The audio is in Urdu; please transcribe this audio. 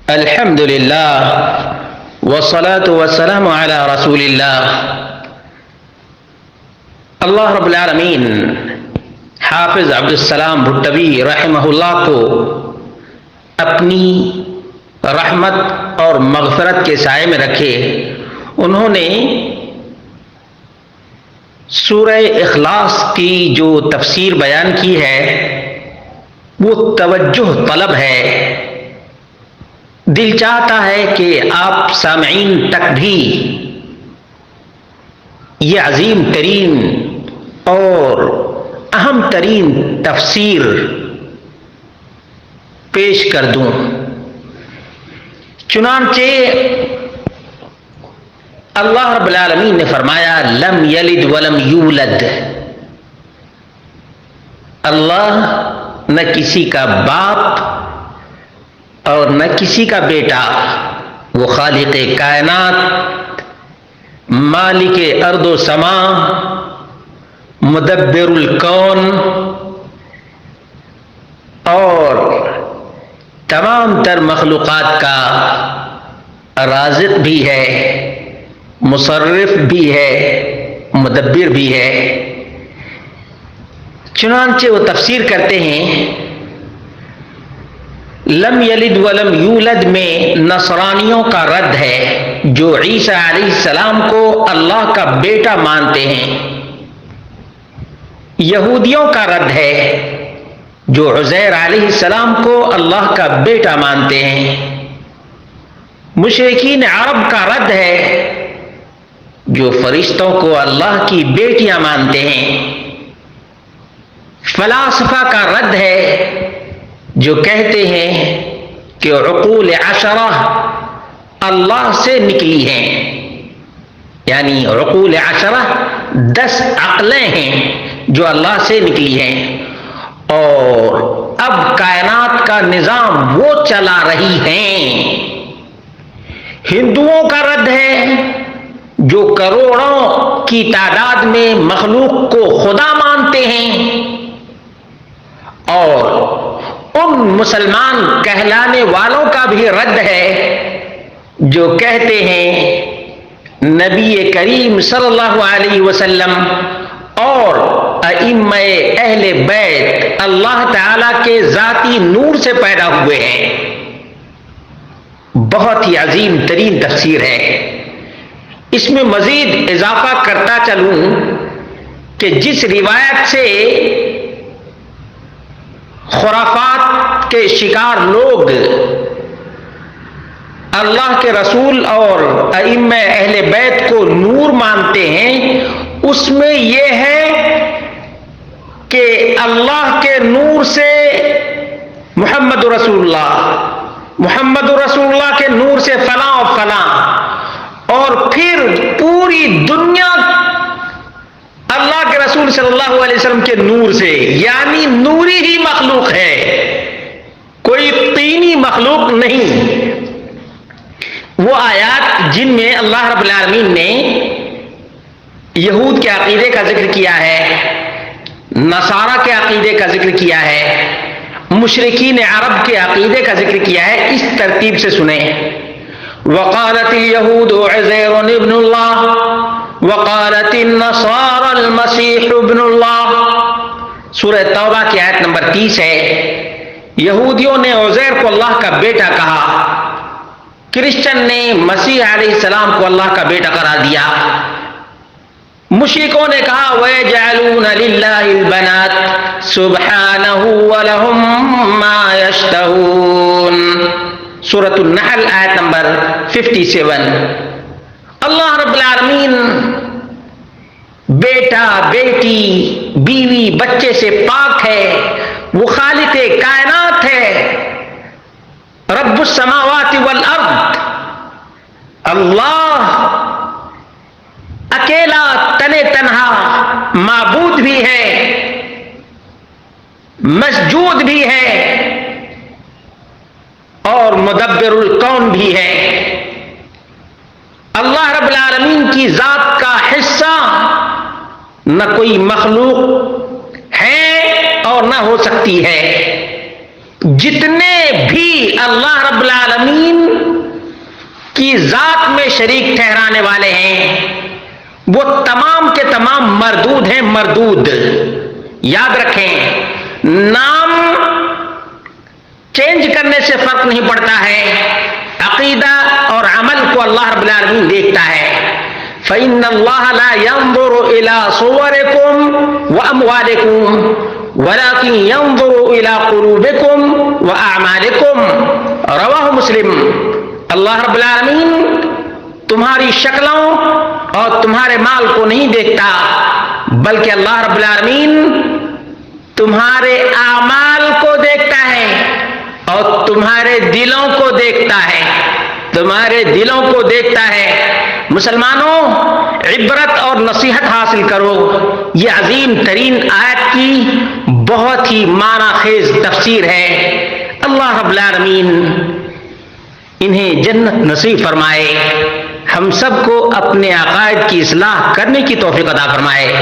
الحمد للہ والصلاة والسلام علی رسول اللہ۔ اللہ رب العالمین حافظ عبدالسلام بھٹوی رحمہ اللہ کو اپنی رحمت اور مغفرت کے سائے میں رکھے۔ انہوں نے سورہ اخلاص کی جو تفسیر بیان کی ہے وہ توجہ طلب ہے۔ دل چاہتا ہے کہ آپ سامعین تک بھی یہ عظیم ترین اور اہم ترین تفسیر پیش کر دوں۔ چنانچہ اللہ رب العالمین نے فرمایا لم یلد ولم یولد، اللہ نہ کسی کا باپ اور نہ کسی کا بیٹا، وہ خالق کائنات، مالک ارض و سما، مدبر الکون اور تمام تر مخلوقات کا رازق بھی ہے، مصرف بھی ہے، مدبر بھی ہے۔ چنانچہ وہ تفسیر کرتے ہیں لم یلد ولم یولد میں نصرانیوں کا رد ہے جو عیسیٰ علیہ السلام کو اللہ کا بیٹا مانتے ہیں۔ یہودیوں کا رد ہے جو عزیر علیہ السلام کو اللہ کا بیٹا مانتے ہیں۔ مشرکین عرب کا رد ہے جو فرشتوں کو اللہ کی بیٹیاں مانتے ہیں۔ فلاسفہ کا رد ہے جو کہتے ہیں کہ عقول عشرہ اللہ سے نکلی ہیں، یعنی عقول عشرہ 10 عقلیں ہیں جو اللہ سے نکلی ہیں اور اب کائنات کا نظام وہ چلا رہی ہیں۔ ہندوؤں کا رد ہے جو کروڑوں کی تعداد میں مخلوق کو خدا مانتے ہیں، اور ان مسلمان کہلانے والوں کا بھی رد ہے جو کہتے ہیں نبی کریم صلی اللہ علیہ وسلم اور ائمہ اہل بیت اللہ تعالی کے ذاتی نور سے پیدا ہوئے ہیں۔ بہت ہی عظیم ترین تفسیر ہے۔ اس میں مزید اضافہ کرتا چلوں کہ جس روایت سے خرافات کے شکار لوگ اللہ کے رسول اور ائمہ اہل بیت کو نور مانتے ہیں، اس میں یہ ہے کہ اللہ کے نور سے محمد رسول اللہ کے نور سے فلاں و فلاں، اور پھر پوری دنیا اللہ کے رسول صلی اللہ علیہ وسلم کے نور سے، یعنی نوری ہی مخلوق ہے، کوئی طینی مخلوق نہیں۔ وہ آیات جن میں اللہ رب العالمین نے یہود کے عقیدے کا ذکر کیا ہے، نصارہ کے عقیدے کا ذکر کیا ہے، مشرکین عرب کے عقیدے کا ذکر کیا ہے، اس ترتیب سے سنیں۔ وقالت اليهود عزير ابن الله وقالت النصارى المسيح ابن الله، سورہ توبہ کی آیت نمبر 30 ہے۔ یہودیوں نے عزیر کو اللہ کا بیٹا کہا، کرسچن نے مسیح علیہ السلام کو اللہ کا بیٹا قرار دیا۔ مشرکوں نے کہا وَيَجْعَلُونَ لِلَّهِ الْبَنَاتِ سُبْحَانَهُ وَلَهُم مَّا يَشْتَهُونَ، سورۃ النحل آیت نمبر 57۔ اللہ رب العالمین بیٹا، بیٹی، بیوی، بچے سے پاک ہے، وہ خالق کائنات ہے، رب السماوات والارض۔ اللہ اکیلا تنے تنہا معبود بھی ہے، مسجود بھی ہے اور مدبر الکون بھی ہے۔ اللہ رب العالمین کی ذات کا حصہ نہ کوئی مخلوق ہے اور نہ ہو سکتی ہے۔ جتنے بھی اللہ رب العالمین شریک ٹھہرانے والے ہیں وہ تمام کے تمام مردود ہیں، مردود۔ یاد رکھیں، نام چینج کرنے سے فرق نہیں پڑتا ہے، عقیدہ اور عمل کو اللہ رب العالمین دیکھتا ہے۔ فَإِنَّ اللَّهَ لَا يَنظُرُ إِلَىٰ صُوَرِكُمْ وَأَمْوَالِكُمْ وَلَٰكِنْ يَنظُرُ إِلَىٰ قُلُوبِكُمْ وَأَعْمَالِكُمْ۔ رواہ مسلم۔ اللہ رب العالمین تمہاری شکلوں اور تمہارے مال کو نہیں دیکھتا، بلکہ اللہ رب العالمین تمہارے اعمال کو دیکھتا ہے اور تمہارے دلوں کو دیکھتا ہے، تمہارے دلوں کو دیکھتا ہے۔ مسلمانوں، عبرت اور نصیحت حاصل کرو۔ یہ عظیم ترین آیت کی بہت ہی معنی خیز تفسیر ہے۔ اللہ رب العالمین انہیں جنت نصیب فرمائے، ہم سب کو اپنے عقائد کی اصلاح کرنے کی توفیق عطا فرمائے۔